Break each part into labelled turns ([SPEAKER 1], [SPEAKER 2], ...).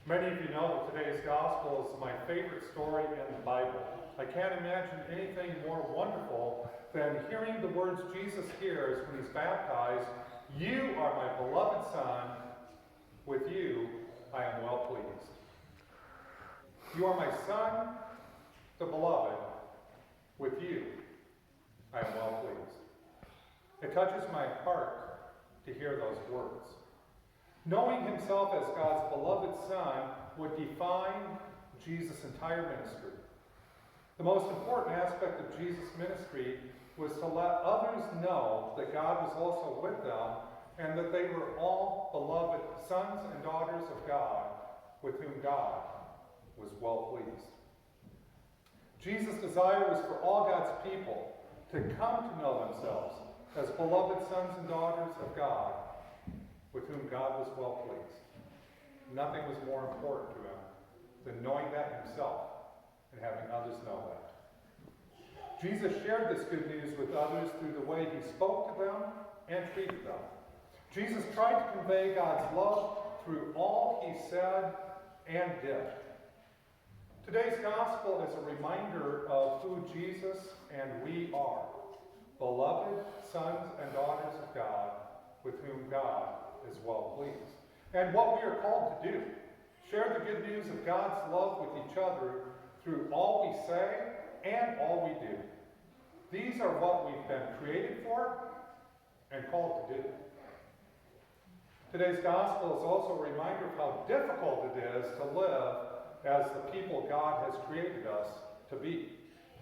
[SPEAKER 1] Many of you know that today's gospel is my favorite story in the Bible. I can't imagine anything more wonderful than hearing the words Jesus hears when he's baptized, "You are my beloved Son, with you I am well pleased." You are my Son, the beloved, with you I am well pleased. It touches my heart to hear those words. Knowing himself as God's beloved Son would define Jesus' entire ministry. The most important aspect of Jesus' ministry was to let others know that God was also with them and that they were all beloved sons and daughters of God with whom God was well pleased. Jesus' desire was for all God's people to come to know themselves as beloved sons and daughters of God with whom God was well pleased. Nothing was more important to him than knowing that himself and having others know that. Jesus shared this good news with others through the way he spoke to them and treated them. Jesus tried to convey God's love through all he said and did. Today's gospel is a reminder of who Jesus and we are, beloved sons and daughters of God with whom God is well pleased. And what we are called to do, share the good news of God's love with each other through all we say and all we do. These are what we've been created for and called to do. Today's gospel is also a reminder of how difficult it is to live as the people God has created us to be.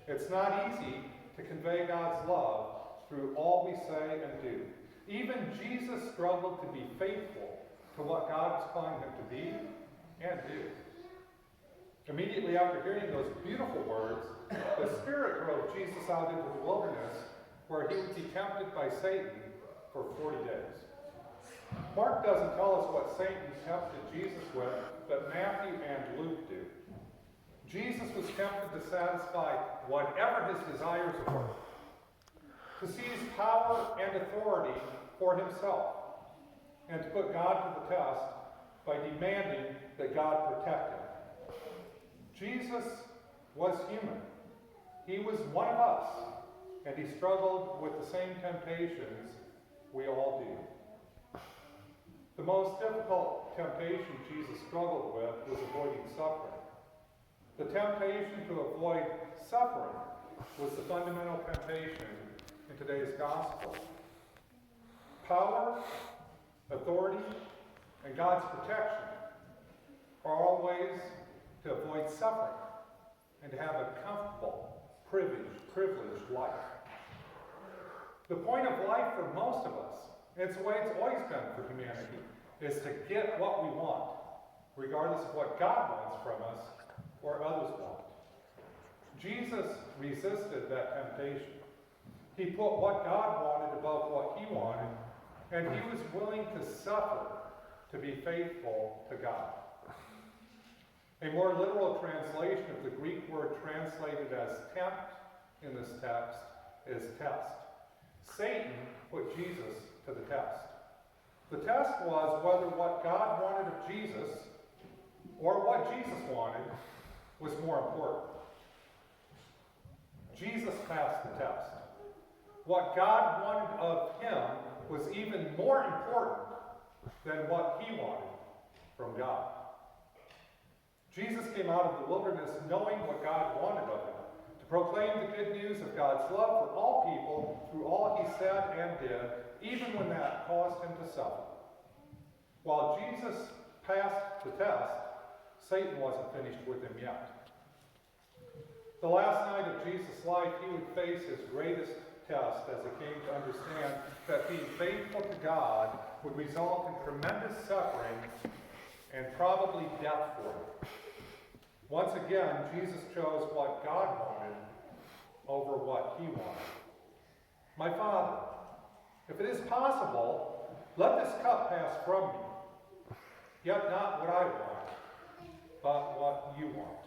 [SPEAKER 1] It's not easy to convey God's love through all we say and do. Even Jesus struggled to be faithful to what God was calling him to be and do. Immediately after hearing those beautiful words, the Spirit drove Jesus out into the wilderness where he would be tempted by Satan for 40 days. Mark doesn't tell us what Satan tempted Jesus with, but Matthew and Luke do. Jesus was tempted to satisfy whatever his desires were, to seize power and authority for himself, and to put God to the test by demanding that God protect him. Jesus was human. He was one of us, and he struggled with the same temptations we all do. The most difficult temptation Jesus struggled with was avoiding suffering. The temptation to avoid suffering was the fundamental temptation in today's gospel. Power, authority, and God's protection are all ways to avoid suffering and to have a comfortable, privileged life. The point of life for most of us, and it's the way it's always been for humanity, is to get what we want, regardless of what God wants from us or others want. Jesus resisted that temptation. He put what God wanted above what he wanted, and he was willing to suffer to be faithful to God. A more literal translation of the Greek word translated as tempt in this text is test. Satan put Jesus to the test. The test was whether what God wanted of Jesus or what Jesus wanted was more important. Jesus passed the test. What God wanted of him was even more important than what he wanted from God. Jesus came out of the wilderness knowing what God wanted of him, to proclaim the good news of God's love for all people through all he said and did, even when that caused him to suffer. While Jesus passed the test, Satan wasn't finished with him yet. The last night of Jesus' life, he would face his greatest test as he came to understand that being faithful to God would result in tremendous suffering and probably death for him. Once again, Jesus chose what God wanted over what he wanted. My Father, if it is possible, let this cup pass from me. Yet not what I want, but what you want.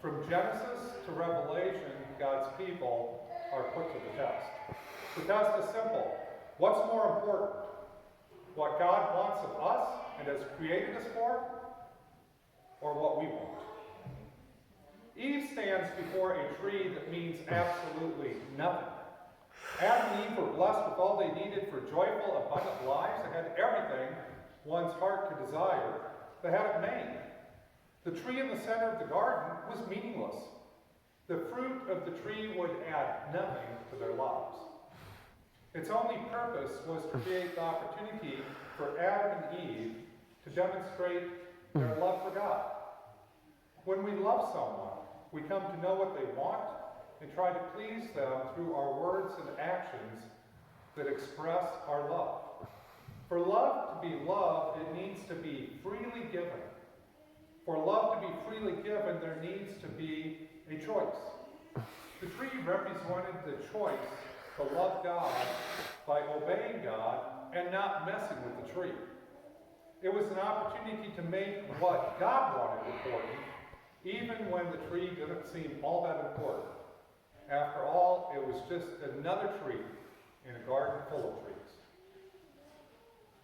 [SPEAKER 1] From Genesis to Revelation, God's people are put to the test. The test is simple. What's more important? What God wants of us and has created us for, or what we want? Eve stands before a tree that means absolutely nothing. Adam and Eve were blessed with all they needed for joyful, abundant lives. They had everything one's heart could desire. They had it made. The tree in the center of the garden was meaningless. The fruit of the tree would add nothing to their lives. Its only purpose was to create the opportunity for Adam and Eve to demonstrate their love for God. When we love someone, we come to know what they want and try to please them through our words and actions that express our love. For love to be loved, it needs to be freely given. For love to be freely given, there needs to be a choice. The tree represented the choice to love God by obeying God and not messing with the tree. It was an opportunity to make what God wanted important, even when the tree didn't seem all that important. After all, it was just another tree in a garden full of trees.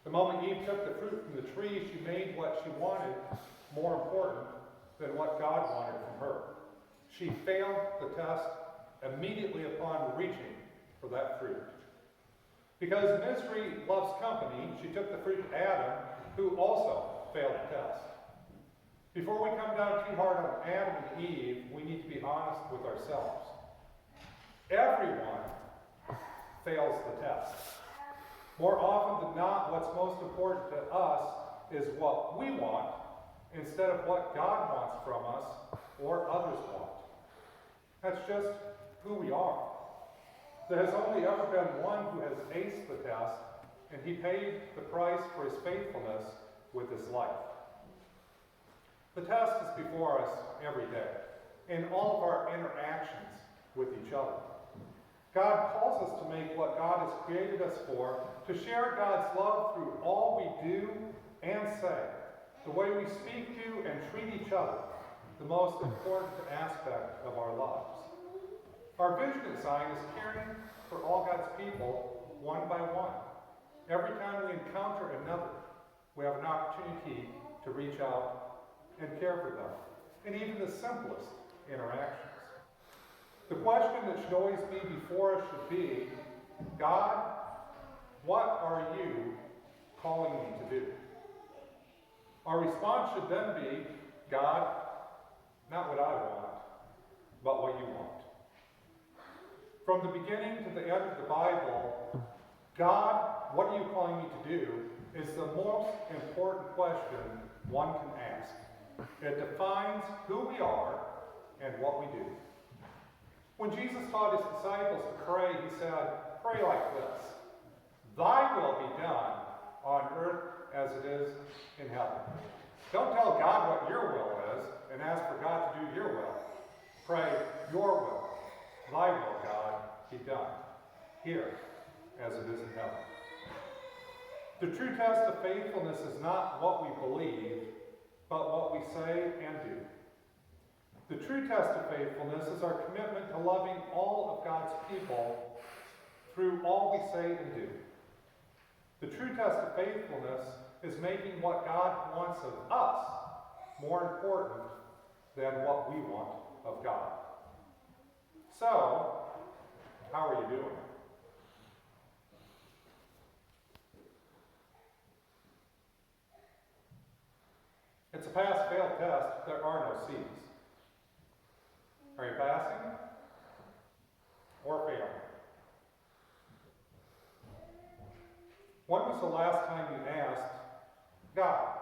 [SPEAKER 1] The moment Eve took the fruit from the tree, she made what she wanted more important than what God wanted from her. She failed the test immediately upon reaching for that fruit. Because misery loves company, she took the fruit to Adam, who also failed the test. Before we come down too hard on Adam and Eve, we need to be honest with ourselves. Everyone fails the test. More often than not, what's most important to us is what we want instead of what God wants from us or others want. That's just who we are. There has only ever been one who has aced the test, and he paid the price for his faithfulness with his life. The test is before us every day, in all of our interactions with each other. God calls us to make what God has created us for, to share God's love through all we do and say, the way we speak to and treat each other, the most important aspect of our lives. Our vision design is caring for all God's people one by one. Every time we encounter another, we have an opportunity to reach out and care for them, in even the simplest interactions. The question that should always be before us should be, God, what are you calling me to do? Our response should then be, God, not what I want, but what you want. From the beginning to the end of the Bible, God, what are you calling me to do, is the most important question one can ask. It defines who we are and what we do. When Jesus taught his disciples to pray, he said, pray like this: Thy will be done on earth as it is in heaven. Don't tell God what your will is and ask for God to do your will. Pray your will. Thy will, God, be done here as it is in heaven. The true test of faithfulness is not what we believe, but what we say and do. The true test of faithfulness is our commitment to loving all of God's people through all we say and do. The true test of faithfulness is making what God wants of us more important than what we want of God. So, how are you doing? It's a pass-fail test. There are no C's. Are you passing or failing? When was the last time you asked, God,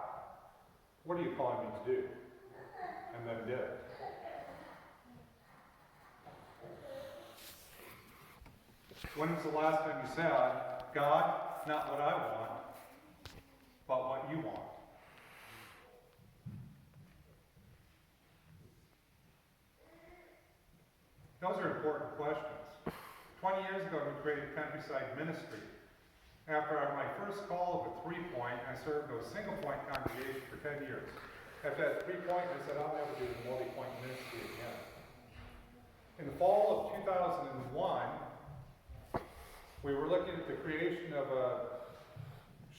[SPEAKER 1] what are you calling me to do? And then did it? When was the last time you said, God, not what I want, but what you want? Those are important questions. 20 years ago, we created Countryside Ministry. After my first call of a 3-point, I served a single-point congregation for 10 years. After that 3-point, I said, I'll never do the multi-point ministry again. In the fall of 2001, we were looking at the creation of a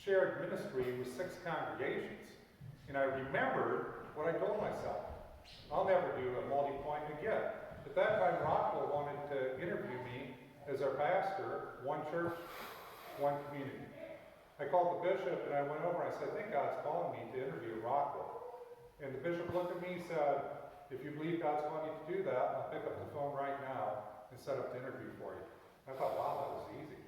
[SPEAKER 1] shared ministry with 6 congregations. And I remembered what I told myself. I'll never do a multi-point again. At that time, Rockwell wanted to interview me as our pastor, one church, one community. I called the bishop and I went over and I said, I think God's calling me to interview Rockwell. And the bishop looked at me and said, if you believe God's calling you to do that, I'll pick up the phone right now and set up the interview for you. I thought, wow, that was easy.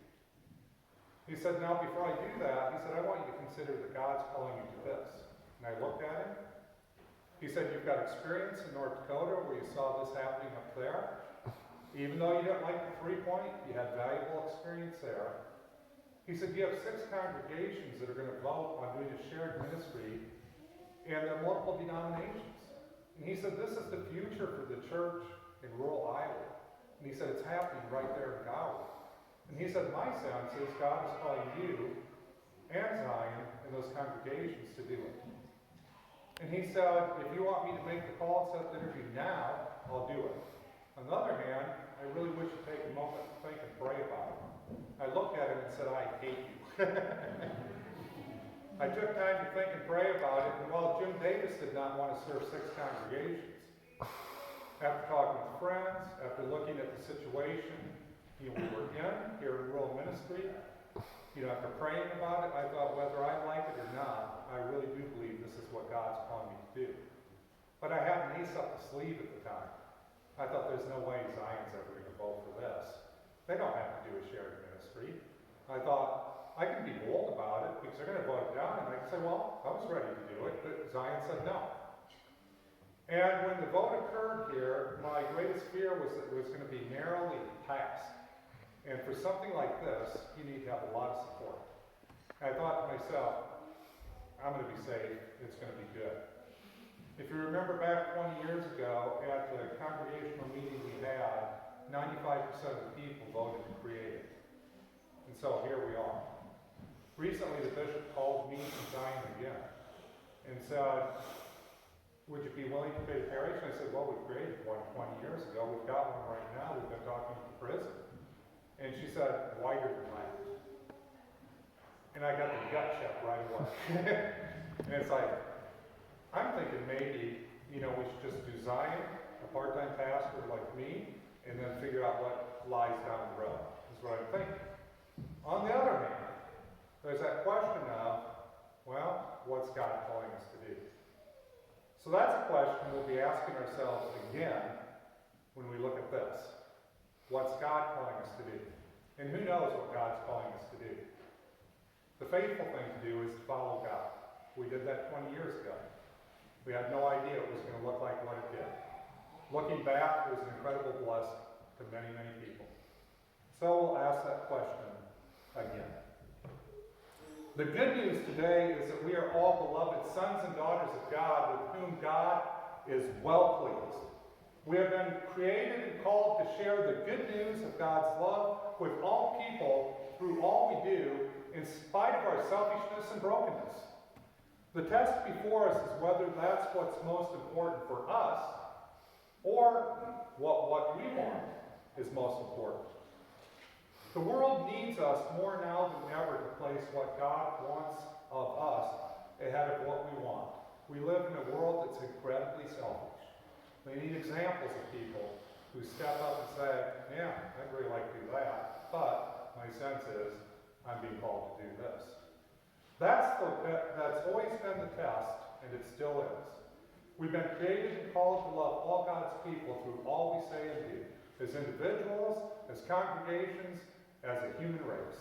[SPEAKER 1] He said, now before I do that, he said, I want you to consider that God's calling you to this. And I looked at him. He said, you've got experience in North Dakota where you saw this happening up there. Even though you didn't like the 3-point, you had valuable experience there. He said, you have 6 congregations that are going to vote on doing a shared ministry, and they're multiple denominations. And he said, this is the future for the church in rural Iowa. And he said, it's happening right there in Galway. And he said, my sense is God is calling you and Zion and those congregations to do it. And he said, if you want me to make the call and set the interview now, I'll do it. On the other hand, I really wish you'd take a moment to think and pray about it. I looked at him and said, I hate you. I took time to think and pray about it, and while Jim Davis did not want to serve 6 congregations, after talking with friends, after looking at the situation we were in here in rural ministry, after praying about it, I thought whether I like it or not, I really do believe this is what God's calling me to do. But I had an ace up the sleeve at the time. I thought there's no way Zion's ever going to vote for this. They don't have to do a shared ministry. I thought, I can be bold about it because they're going to vote it down, and I can say, well, I was ready to do it, but Zion said no. And when the vote occurred here, my greatest fear was that it was going to be narrowly passed. And for something like this, you need to have a lot of support. And I thought to myself, I'm going to be safe, it's going to be good. If you remember back 20 years ago, at the congregational meeting we had, 95% of the people voted to create it. And so here we are. Recently, the bishop called me from Zion again and said, would you be willing to pay the parish? And I said, well, we created one 20 years ago. We've got one right now. We've been talking to the prison. And she said, wider than that. And I got the gut check right away. And it's like, I'm thinking maybe, we should just do Zion, a part-time pastor like me, and then figure out what lies down the road, is what I'm thinking. On the other hand, there's that question of, well, what's God calling us to do? So that's a question we'll be asking ourselves again when we look at this. What's God calling us to do? And who knows what God's calling us to do? The faithful thing to do is to follow God. We did that 20 years ago. We had no idea it was going to look like what it did. Looking back, it was an incredible blessing to many, many people. So we'll ask that question again. The good news today is that we are all beloved sons and daughters of God with whom God is well pleased. We have been created and called to share the good news of God's love with all people through all we do, in spite of our selfishness and brokenness. The test before us is whether that's what's most important for us, or what we want is most important. The world needs us more now than ever to place what God wants of us ahead of what we want. We live in a world that's incredibly selfish. We need examples of people who step up and say, yeah, I'd really like to do that, but my sense is I'm being called to do this. That's always been the test, and it still is. We've been created and called to love all God's people through all we say and do, as individuals, as congregations, as a human race.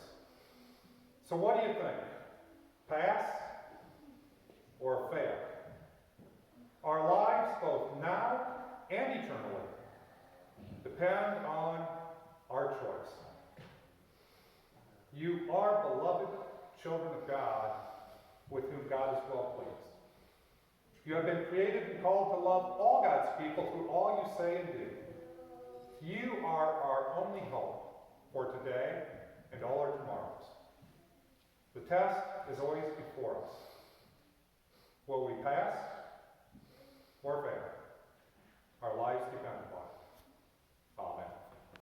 [SPEAKER 1] So what do you think? Pass or fail? Our lives, both now and eternally, depend on our choice. You are beloved children of God with whom God is well pleased. You have been created and called to love all God's people through all you say and do. You are our only hope for today and all our tomorrows. The test is always before us. Will we pass or fail? Our lives depend upon it.